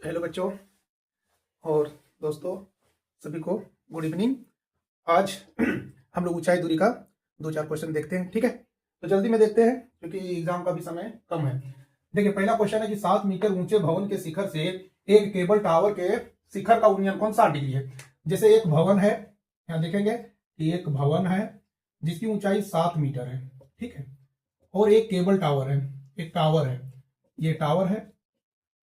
Hello बच्चों और दोस्तों, सभी को गुड इवनिंग। आज हम लोग ऊंचाई दूरी का दो चार क्वेश्चन देखते हैं। ठीक है, तो जल्दी में देखते हैं क्योंकि एग्जाम का भी समय कम है। देखिए, पहला क्वेश्चन है कि 7 मीटर ऊंचे भवन के शिखर से एक केबल टावर के शिखर का उन्नयन कोण 60 डिग्री है। जैसे एक भवन है, यहाँ देखेंगे कि एक भवन है जिसकी ऊंचाई 7 मीटर है, ठीक है, और एक केबल टावर है, एक टावर है, ये टावर है।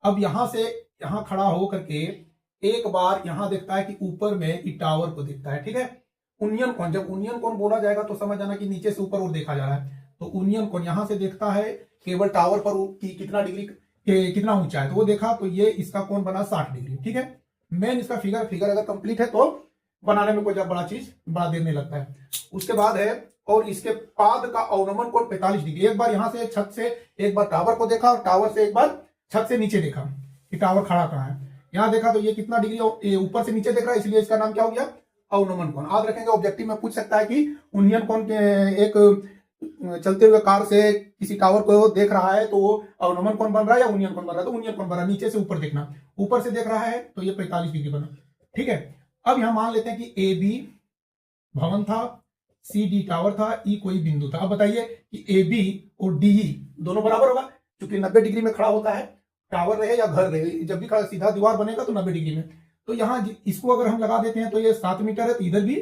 अब यहां से यहां खड़ा होकर के एक बार यहां देखता है कि ऊपर में टावर को दिखता है, ठीक है। उन्नयन कोण, जब उन्नयन कोण बोला जाएगा तो समझ जाना कि नीचे से ऊपर और देखा जा रहा है। तो उन्नयन कोण यहां से देखता है केवल टावर पर कि कितना डिग्री कितना ऊंचा है, तो वो देखा तो ये इसका कोण बना 60 डिग्री, ठीक है। मेन इसका फिगर अगर कंप्लीट है तो बनाने में कोई जब बड़ा देर नहीं लगता है। उसके बाद है और इसके पाद का अवनमन कोण 45 डिग्री। एक बार यहां से छत से एक बार टावर को देखा और टावर से एक बार छत से नीचे देखा कि टावर खड़ा कहां है। यहां देखा तो ये कितना डिग्री ऊपर से नीचे देख रहा है, इसलिए इसका नाम क्या हो गया, अवनमन कोण। याद रखेंगे, ऑब्जेक्टिव में पूछ सकता है कि उन्नयन कोण एक चलते हुए कार से किसी टावर को देख रहा है तो वो अवनमन कोण बन रहा है या उन्नयन कोण बन रहा है, तो उन्नयन कोण बन रहा है। नीचे से ऊपर देखना, ऊपर से देख रहा है तो ये 45 डिग्री बना, ठीक है। अब यहां मान लेते हैं कि ए बी भवन था, सी डी टावर था, ई कोई बिंदु था। अब बताइए कि ए बी और डी दोनों बराबर होगा, क्योंकि 90 डिग्री में खड़ा होता है, टावर रहे या घर रहे, जब भी सीधा दीवार बनेगा तो 90 डिग्री में। तो यहां इसको अगर हम लगा देते हैं तो ये 7 मीटर है, तो इधर भी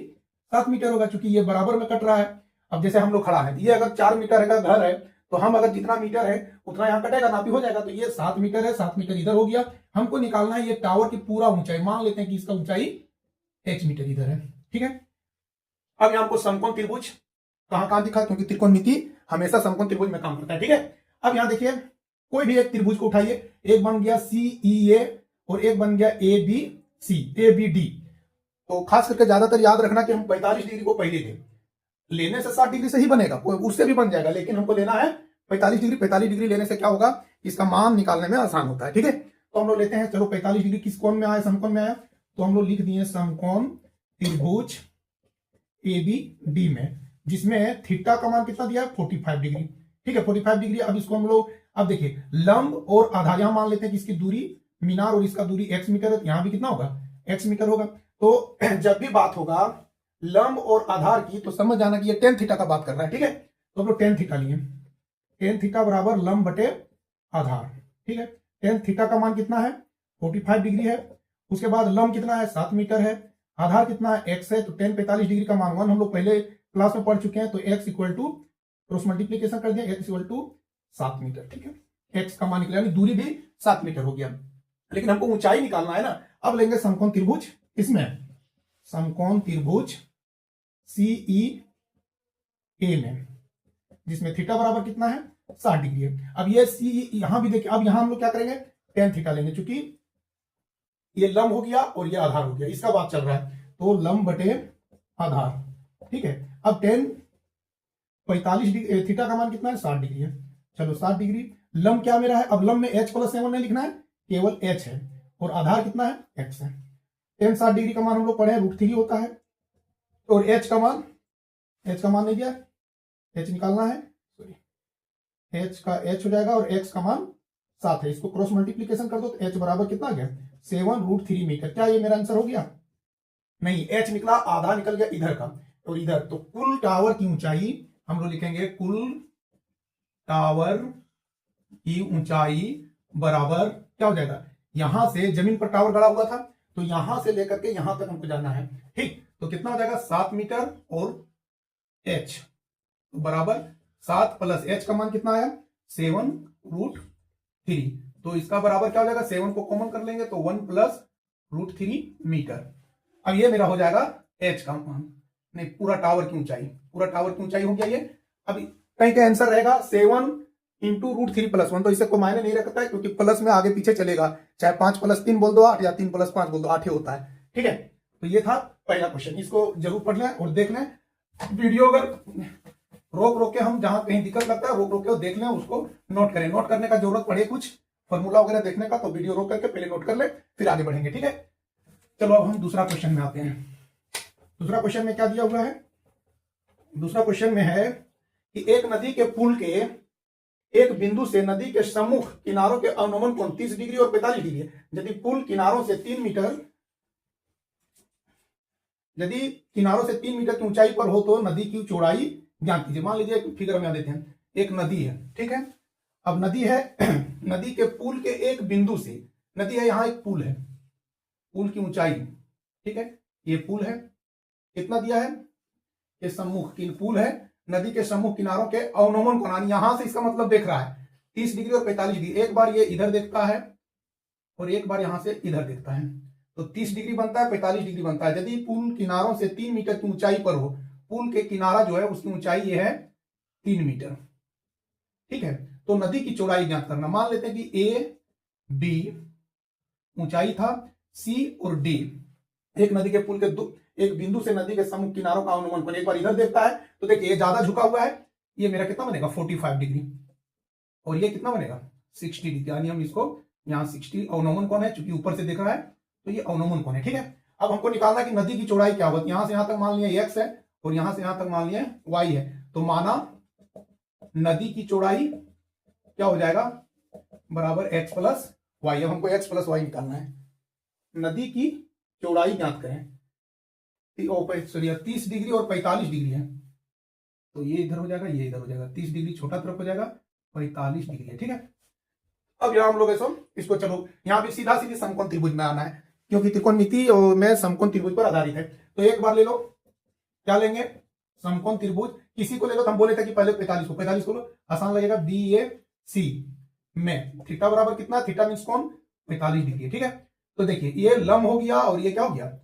7 मीटर होगा, क्योंकि ये बराबर में कट रहा है। अब जैसे हम लोग खड़ा है, ये अगर 4 मीटर का घर है तो हम अगर जितना मीटर है उतना यहाँ कटेगा, नापी हो जाएगा। तो ये 7 मीटर है, 7 मीटर इधर हो गया। हमको निकालना है ये टावर की पूरा ऊंचाई। मान लेते हैं कि इसका ऊंचाई h मीटर इधर है, ठीक है। अब यहाँ हमको समकोण त्रिभुज कहां दिखा, क्योंकि त्रिकोणमिति हमेशा समकोण त्रिभुज में काम करता है, ठीक है। अब यहां देखिए, कोई भी एक त्रिभुज को उठाइए, एक बन गया CEA और एक बन गया ABD। तो खास करके ज्यादातर याद रखना कि हम 45 डिग्री को पहले लेने से 60 डिग्री से ही बनेगा, उससे भी बन जाएगा, लेकिन हमको लेना है 45 डिग्री। 45 डिग्री लेने से क्या होगा, इसका मान निकालने में आसान होता है, ठीक है। तो हम लोग लेते हैं, चलो 45 डिग्री किस कोण में आया, समकोण में आया, तो हम लोग लिख दिए समकोण त्रिभुज ABD में, जिसमें थीटा का मान कितना दिया है, 45 डिग्री, ठीक है, 45 डिग्री। अब इसको हम लोग, अब देखिए लंब और आधार, यहां मान लेते हैं कि इसकी दूरी मीनार और इसका दूरी x मीटर है, तो यहां भी कितना होगा, x मीटर होगा। तो जब भी बात होगा लंब और आधार की तो समझ जाना कि ये tan थीटा का बात कर रहा है, ठीक है। तो हम लोग tan थीटा लिए, tan थीटा बराबर लंब बटे आधार, ठीक है। tan थीटा का मान कितना है, 45 डिग्री है। उसके बाद लंब कितना है, 7 मीटर है, आधार कितना है, x है, तो tan 45 डिग्री का मान 1 हम लोग पहले क्लास में पढ़ चुके हैं। तो x equal to cross multiplication कर दिया, x इक्वल टू 7 मीटर, ठीक है। x का मान निकला, यानी दूरी भी 7 मीटर हो गया, लेकिन हमको ऊंचाई निकालना है ना। अब लेंगे समकोण त्रिभुज, इसमें समकोण त्रिभुज CEA में, जिसमें थीटा बराबर कितना है, 60 डिग्री है। अब ये सी यहां भी देखिए, अब यहां हम लोग क्या करेंगे, tan थीटा लेंगे, क्योंकि ये लंब हो गया और ये आधार हो गया, इसका बात चल रहा है, तो लंब बटे आधार, ठीक है। अब tan 45 डिग्री, थीटा का मान कितना है, 60 डिग्री है। चलो 60 डिग्री, लंब क्या मेरा है, अब लंब में h + 7 नहीं लिखना है, केवल h है, और आधार कितना है, x है। tan 60 डिग्री का मान हम लोग पढ़े हैं √3 होता है, और h का मान नहीं दिया, h निकालना है, सॉरी h का h हो जाएगा, और x का मान 7 है। इसको क्रॉस मल्टीप्लीकेशन कर दो तो h बराबर कितना आ गया, 7√3 मीटर। क्या ये मेरा आंसर हो गया, नहीं, h निकला, आधा निकल गया इधर का और इधर। तो कुल टावर की ऊंचाई हम लोग लिखेंगे, कुल टावर की ऊंचाई बराबर क्या हो जाएगा, यहां से जमीन पर टावर गड़ा हुआ था तो यहां से लेकर के यहां तक हमको जाना है, ठीक। तो कितना हो जाएगा, 7 मीटर और h बराबर 7 + h का मान कितना आया, 7√3। तो इसका बराबर क्या हो जाएगा, 7 को कॉमन कर लेंगे तो 1 + √3 मीटर। अब ये मेरा हो जाएगा h का मान, नहीं पूरा टावर की ऊंचाई, पूरा टावर की ऊंचाई हो गया ये। अब कहीं का आंसर रहेगा 7 × √3 + 1, तो इसे कोई मायने नहीं रखता है, क्योंकि प्लस में आगे पीछे चलेगा, चाहे 5 + 3 बोल दो 8 या 3 + 5 बोल दो 8 ही होता है, ठीक है। तो ये था पहला क्वेश्चन, इसको जरूर पढ़ लें और देख लें। वीडियो अगर रोक के हम जहां कहीं दिक्कत लगता है रोक के देख लें, उसको नोट करें। नोट करने का जरूरत पड़े कुछ फॉर्मूला वगैरह देखने का तो वीडियो रोक करके पहले नोट कर ले, फिर आगे बढ़ेंगे, ठीक है। चलो अब हम दूसरा क्वेश्चन में आते हैं। दूसरा क्वेश्चन में क्या दिया हुआ है, दूसरा क्वेश्चन में है कि एक नदी के पुल के एक बिंदु से नदी के सम्मुख किनारों के अवनमन कोण 30 डिग्री और 45 डिग्री है। यदि पुल किनारों से 3 मीटर यदि किनारों से 3 मीटर की ऊंचाई पर हो तो नदी की चौड़ाई ज्ञात कीजिए। मान लीजिए एक फिगर में देते हैं, एक नदी है, ठीक है। अब नदी है नदी के पुल के एक बिंदु से, नदी है, यहां एक पुल है, पुल की ऊंचाई, ठीक है, ये पुल है, कितना दिया है, ये सम्मुख की पुल है, नदी के सम्मुख किनारों के अवनमन कोण, यहां से इसका मतलब देख रहा है 30 डिग्री और 45 डिग्री, एक बार ये इधर देखता है और एक बार यहां से इधर देखता है, तो 30 डिग्री बनता है, 45 डिग्री बनता है। यदि पुल किनारों से 3 मीटर की ऊंचाई पर हो, पुल के किनारा जो है उसकी ऊंचाई ये है 3 मीटर, ठीक है। तो नदी की चौड़ाई ज्ञात करना, मान लेते हैं कि ए बी ऊंचाई था, सी और डी, एक नदी के पुल के एक बिंदु से नदी के सम्मुख किनारों का अनुमान कोण, एक बार इधर देखता है तो देखिए ये ज्यादा झुका हुआ है, ये मेरा कितना बनेगा 45 डिग्री, और ये कितना बनेगा 60 डिग्री, यानी हम इसको यहाँ 60 अवनमन कोण है, चूंकि ऊपर से देख रहा है तो ये अवनमन कोण है, ठीक है। अब हमको निकालना कि नदी की चौड़ाई क्या होगी, यहां से यहां तक मान लिया x है और यहां से यहां तक मान लिया y है, तो माना नदी की चौड़ाई क्या हो जाएगा बराबर x प्लस वाई। अब हमको x प्लस वाई निकालना है, नदी की चौड़ाई ज्ञात करें, 30 डिग्री और 45 डिग्री है, तो ये इधर हो जाएगा, ये इधर हो जाएगा, 30 डिग्री छोटा तरफ हो जाएगा, 45 डिग्री है, ठीक है। अब यहां हम लोग ऐसा इसको, चलो यहां भी सीधा सीधी समकोण त्रिभुज में आना है, क्योंकि त्रिकोणमिति में समकोण त्रिभुज पर आधारित है। तो एक बार ले लो, क्या लेंगे, समकोण त्रिभुज, किसी को ले लो, तो हम बोले थे कि पहले 45 को लो, आसान लगेगा, बी ए सी में थीटा बराबर कितना, थीटा मीन्स कोण 45 डिग्री, ठीक है। तो देखिए ये लंब हो गया और ये क्या हो गया,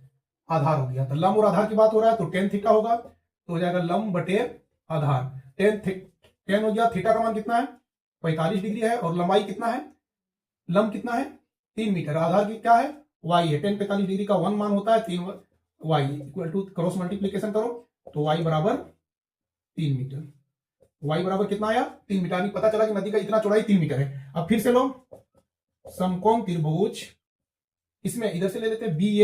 आधार हो गया, तो लंब और आधार की बात हो रहा है, तो टेन थीटा होगा, तो हो जाएगा लंब बटे आधार, टेन हो गया, थीटा का मान कितना है 45 डिग्री है, और लंबाई कितना है, लंब कितना है 3 मीटर, आधार की क्या है y है, 10 45 डिग्री का 1 मान होता है 3 y equal to cross multiplication करो तो y बराबर 3 मीटर, y बराबर कितना आया 3 मीटर, पता चला कि नदी का इतना चौड़ाई 3 मीटर है। अब फिर से लो समकोण त्रिभुज, इसमें इधर से ले लेते हैं बी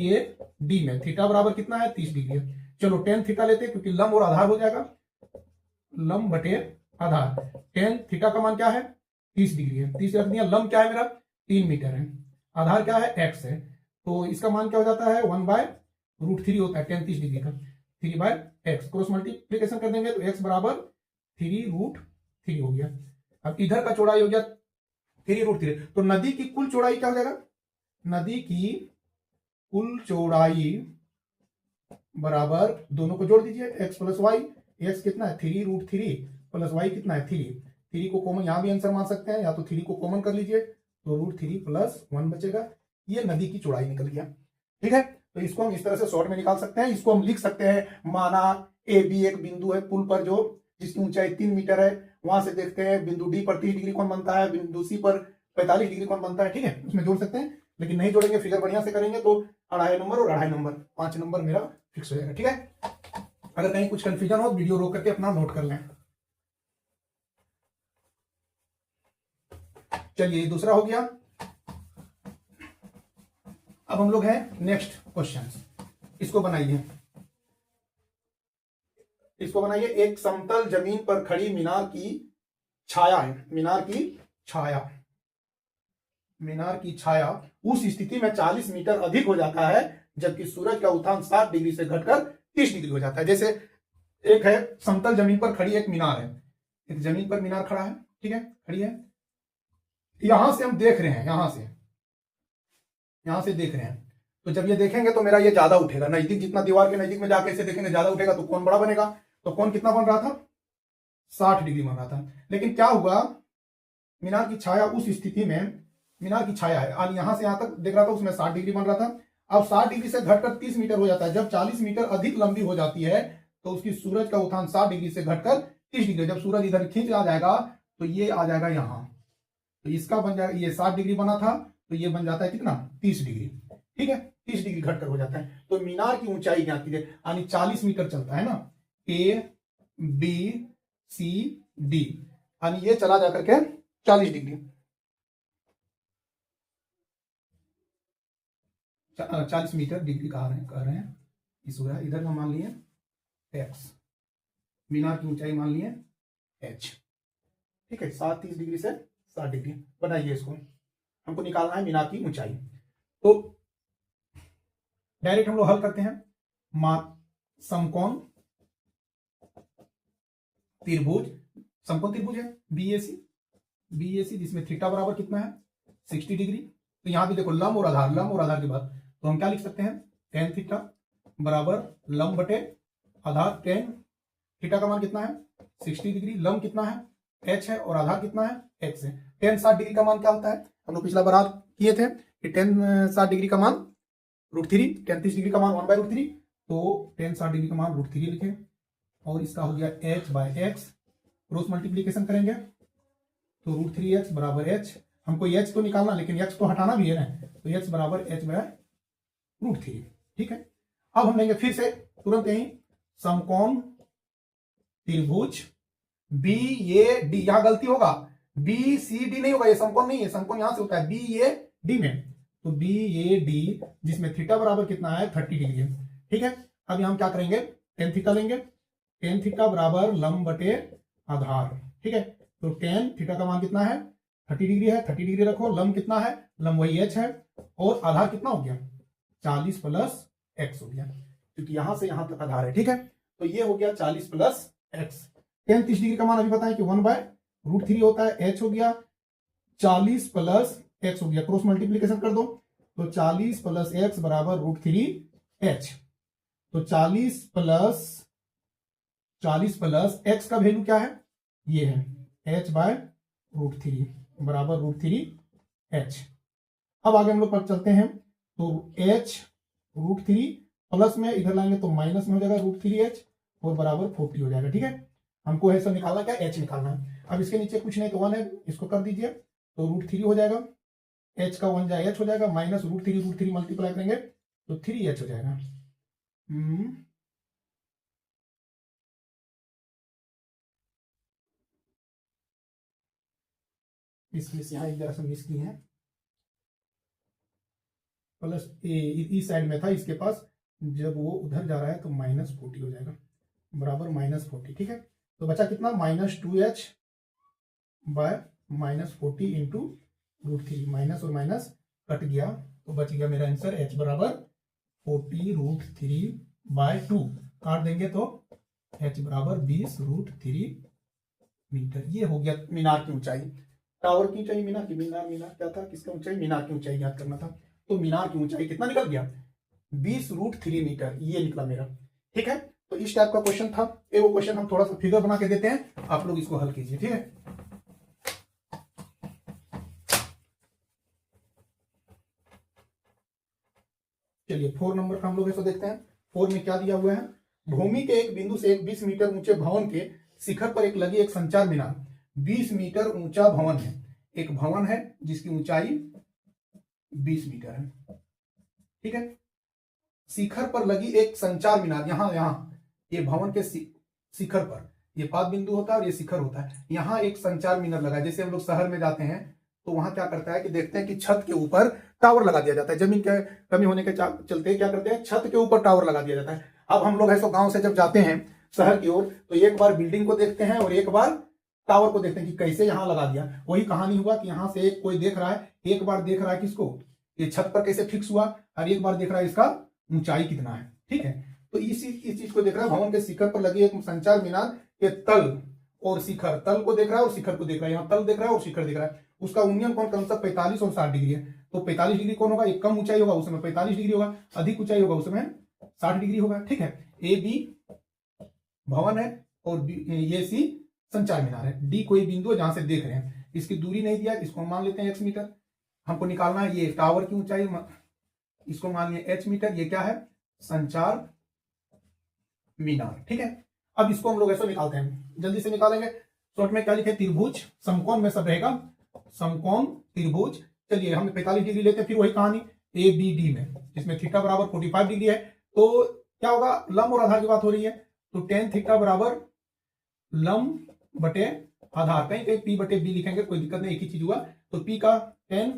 ए डी में थीटा बराबर कितना है 30 डिग्री है, चलो टेन थीटा लेते हैं क्योंकि लंब और आधार हो जाएगा, लंब बटे आधार, टेन थीटा का मान क्या है 30 डिग्री है, 30 रख दिया, लंब क्या है मेरा 3 मीटर है, आधार क्या है x है, तो इसका मान क्या हो जाता है 1/√3 होता है, टेन 30 डिग्री का 3/x, क्रॉस मल्टीप्लीकेशन कर देंगे तो x बराबर 3√3 हो गया। अब इधर का चौड़ाई हो गया 3√3, तो नदी की कुल चौड़ाई क्या हो जाएगा, नदी की कुल चौड़ाई बराबर, दोनों को जोड़ दीजिए x प्लस वाई, x कितना है 3√3 प्लस वाई कितना है 3 को कॉमन यहां भी आंसर मान सकते हैं, या तो 3 को कॉमन कर लीजिए तो √3 प्लस 1 बचेगा, ये नदी की चौड़ाई निकल गया, ठीक है। तो इसको हम इस तरह से शॉर्ट में निकाल सकते हैं, इसको हम लिख सकते हैं, माना ए बी एक बिंदु है पुल पर जो जिसकी ऊंचाई 3 मीटर है, वहां से देखते हैं बिंदु डी पर 30 डिग्री कोण बनता है, बिंदु सी पर 45 डिग्री कोण बनता है, ठीक है, उसमें जोड़ सकते हैं, लेकिन नहीं जोड़ेंगे, फिगर बढ़िया से करेंगे तो 2.5 नंबर और 2.5 नंबर 5 नंबर मेरा फिक्स हो जाएगा, ठीक है। अगर कहीं कुछ कंफ्यूजन हो वीडियो रोक करके अपना नोट कर लें। चलिए दूसरा हो गया, अब हम लोग हैं नेक्स्ट क्वेश्चन, इसको बनाइए, एक समतल जमीन पर खड़ी मीनार की छाया है, मीनार की छाया उस स्थिति में 40 मीटर अधिक हो जाता है जबकि सूरज का उत्थान 60 डिग्री से घटकर 30 डिग्री हो जाता है। जैसे एक है समतल जमीन पर खड़ी एक मीनार है, एक जमीन पर मीनार खड़ा है, ठीक है, खड़ी है, यहां से हम देख रहे हैं, यहां से देख रहे हैं, तो जब ये देखेंगे तो मेरा ये ज्यादा उठेगा, नजदीक जितना दीवार के नजदीक में जाके इसे देखेंगे ज्यादा उठेगा, तो कोण बड़ा बनेगा, तो कोण कितना बन रहा था 60 डिग्री बन रहा था। लेकिन क्या हुआ, मीनार की छाया उस स्थिति में, मीनार की छाया है और यहां से यहां तक देख रहा था, उसमें 60 डिग्री बन रहा था, अब 60 डिग्री से घटकर 30 मीटर हो जाता है, जब 40 मीटर अधिक लंबी हो जाती है तो उसकी सूरज का उत्थान 60 डिग्री से घटकर 30 डिग्री, जब सूरज इधर खींच आ जाएगा तो ये आ जाएगा यहां, तो इसका बन जाएगा, ये 60 डिग्री बना था तो ये बन जाता है कितना 30 डिग्री, ठीक है, 30 डिग्री घटकर हो जाता है। तो मीनार की ऊंचाई ज्ञात कीजिए, यानी 40 मीटर चलता है ना, ए बी सी डी, यानी ये चला जाकर के 40 डिग्री, 40 मीटर डिग्री कह रहे हैं इस हो गया, इधर का मान लिए x, मीनार की ऊंचाई मान लिए h, ठीक है, 30 डिग्री से 60 डिग्री बनाइए इसको। हमको निकालना है मीनार की ऊंचाई। तो डायरेक्ट हम लोग हल करते हैं। समकोण त्रिभुज, समकोण त्रिभुज है बीएसी जिसमें थीटा बराबर कितना है 60 डिग्री। तो यहां भी देखो लंब और आधार के बाद तो हम क्या लिख सकते हैं tan थीटा बराबर लंब बटे आधार। tan थीटा का मान कितना है 60 डिग्री, लंब कितना है h है और आधार कितना है x है। tan 60 डिग्री का मान क्या होता है, हम लोग पिछला बार किए थे कि tan 60 डिग्री का मान √3, tan 30 डिग्री का मान 1/√3। तो tan 60 डिग्री का मान √3 लिखे और इसका हो गया h/x, क्रॉस मल्टीप्लीकेशन करेंगे तो √3x बराबर h। हमको h तो निकालना लेकिन x को हटाना भी है ना, तो h बराबर h/√3। ठीक है, अब हम लेंगे फिर से तुरंत यही समकोण त्रिभुज BAD। यहां गलती होगा, BCD नहीं होगा, ये समकोण नहीं है, समकोण यहां से होता है BAD में। तो BAD जिसमें थीटा बराबर कितना है 30 डिग्री है। ठीक है, अब यहां हम क्या करेंगे tan थीटा लेंगे, tan थीटा बराबर लंब बटे आधार। ठीक है, तो tan थीटा का मान कितना है 30 डिग्री है, 30 डिग्री रखो, लंब कितना है, लंब वही h है और आधार कितना हो गया 40 प्लस x हो गया, क्योंकि यहां से यहां तक आधार है। ठीक है, तो ये हो गया 40 प्लस x। tan 30 डिग्री का मान अभी बताएं कि 1/√3 होता है, h हो गया 40 प्लस x हो गया, क्रॉस मल्टीप्लीकेशन कर दो तो 40 प्लस x बराबर √3h। तो 40 प्लस x का वैल्यू क्या है, ये है h/√3 बराबर √3h। अब आगे हम लोग पर चलते हैं, तो h√3 प्लस में इधर लाएंगे तो माइनस में हो जाएगा √3h और बराबर 40 हो जाएगा। ठीक है, हमको ऐसा निकालना क्या h निकालना है। अब इसके नीचे कुछ नहीं तो 1 है, इसको कर दीजिए तो √3 हो जाएगा, h का 1 जाए h हो जाएगा, माइनस √3 मल्टीप्लाई करेंगे तो 3h हो जाएगा। इसमें से यहाँ एक जरा सा मिस की है, प्लस इस साइड में था इसके पास, जब वो उधर जा रहा है तो -40 हो जाएगा बराबर -40। ठीक है, तो बचा कितना -2h बाय -40 इंटू √3, माइनस और माइनस कट गया तो बच गया मेरा आंसर h बराबर 40√3/2। काट देंगे तो h बराबर 20√3 मीटर। ये हो गया मीनार की ऊंचाई। टावर की ऊंचाई मीनार की, मीनार क्या था, किसका ऊंचाई, मीनार की ऊंचाई याद करना था। तो मीनार की ऊंचाई कितना निकल गया 20√3 मीटर, ये निकला मेरा। ठीक है, तो इस टाइप का क्वेश्चन था। वो क्वेश्चन हम थोड़ा सा फिगर बना के देते हैं, आप लोग इसको हल कीजिए। ठीक है, चलिए 4 नंबर का हम लोग ऐसा देखते हैं। 4 में क्या दिया हुआ है, भूमि के एक बिंदु से एक 20 मीटर ऊंचे भवन के शिखर पर एक लगी एक संचार मीनार। 20 मीटर ऊंचा भवन है, एक भवन है जिसकी ऊंचाई 20 मीटर है। ठीक है, शिखर पर लगी एक संचार मीनार, यहां ये भवन के शिखर पर, ये पाद बिंदु होता है और ये शिखर होता है, यहां एक संचार मीनार लगा है। जैसे हम लोग शहर में जाते हैं तो वहां क्या करता है कि देखते हैं कि छत के ऊपर टावर लगा दिया जाता है, जमीन के कमी होने के चलते क्या करते हैं छत के ऊपर टावर लगा दिया जाता है। अब हम लोग ऐसा गांव से जब जाते हैं शहर की ओर तो एक बार बिल्डिंग को देखते हैं और एक बार टावर को देखते हैं कि कैसे यहां लगा दिया। वही कहानी हुआ कि यहां से एक कोई देख रहा है, एक बार देख रहा है किसको, ये छत पर कैसे फिक्स हुआ, और एक बार देख रहा है इसका ऊंचाई कितना है। ठीक है, तो इस चीज को देख रहा है, भवन के शिखर पर लगी एक संचार मीनार के तल और शिखर, तल को देख रहा है और शिखर को देख रहा है, यहाँ तल देख रहा है और शिखर देख रहा है। उसका यूनियन कोण कौन सा 45 और 60 डिग्री है। तो 45 डिग्री कौन होगा, एक कम ऊंचाई होगा उसमें 45 डिग्री होगा, अधिक ऊंचाई होगा उसमें 60 डिग्री होगा। ठीक है, ए बी भवन है और ये सी संचार मीनार है, डी कोई बिंदु है जहां से देख रहे हैं, इसकी दूरी नहीं दिया, इसको मान लेते हैं x मीटर। हमको निकालना है ये टावर की ऊंचाई, इसको मान लिया h मीटर, ये क्या है संचार मीनार। ठीक है, अब इसको हम लोग ऐसा निकालते हैं, जल्दी से निकालेंगे। शॉर्ट में क्या लिखे, त्रिभुज समकोण में सब रहेगा, समकोण त्रिभुज। चलिए हम 45 डिग्री लेते हैं, फिर वही कहानी ए बी डी में, जिसमें थीटा बराबर 45 डिग्री है। तो क्या होगा, लंब और आधार की बात हो रही है, तो tan थीटा बराबर लंब बटे आधार, कहीं कहीं p बटे b लिखेंगे कोई दिक्कत नहीं, एक ही चीज हुआ। तो p का tan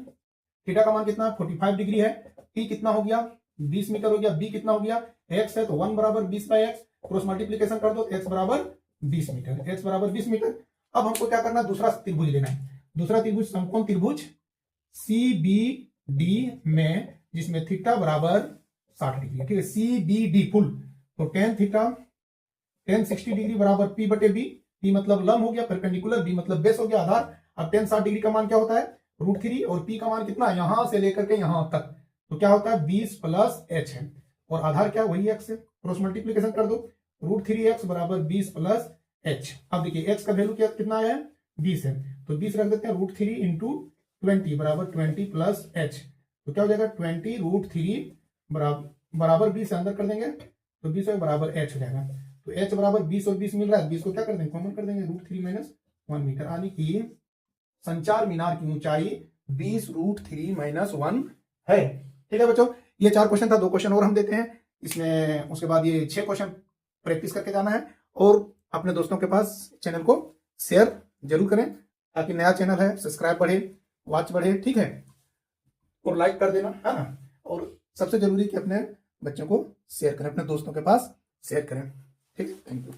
थीटा का मान कितना 45 डिग्री है, p कितना हो गया 20 मीटर हो गया, b कितना हो गया x है, तो 1 बराबर 20/x, क्रॉस मल्टीप्लीकेशन कर दो, x बराबर 20 मीटर, x बराबर 20 मीटर। अब हमको क्या करना है, दूसरा त्रिभुज लेना है। दूसरा त्रिभुज समकोण त्रिभुज CBD में, जिसमें थीटा बराबर 60 डिग्री है, ठीक है। CBD फुल, तो टेन थीटा, टेन 60 डिग्री बराबर P बटे B। P मतलब लंब हो गया, परपेंडिकुलर, B मतलब बेस हो गया, आधार। अब टेन 60 डिग्री का मान क्या होता है, √3, और P का मान कितना, यहां से लेकर के यहां तक, तो क्या होता है 20 प्लस H है, और आधार क्या वही x है, क्रॉस मल्टीप्लीकेशन कर दो, √3x बराबर 20 प्लस H। अब देखिए x का वैल्यू क्या कितना है, 20 है, तो 20 रख देते हैं, √3 इंटू 20 बराबर 20 प्लस H, तो क्या हो जाएगा 20 √3 बराबर 20 अंदर कर देंगे, तो 20 बराबर H हो जाएगा। तो H बराबर 20 और 20 मिल रहा है, 20 को क्या कर देंगे, कॉमन कर देंगे, √3 माइनस 1 मीटर, यानी कि संचार मीनार की ऊंचाई 20 √3 माइनस 1 है। ठीक है बच्चों, ये 4 क्वेश्चन था, 2 क्वेश्चन और हम देते हैं इसमें, उसके बाद ये 6 क्वेश्चन प्रैक्टिस करके जाना है। और अपने दोस्तों के पास चैनल को शेयर जरूर करें, ताकि नया चैनल है, सब्सक्राइब बढ़े, वॉच बढ़े, ठीक है, और लाइक कर देना, है ना। और सबसे जरूरी कि अपने बच्चों को शेयर करें, अपने दोस्तों के पास शेयर करें, ठीक है। Thank you.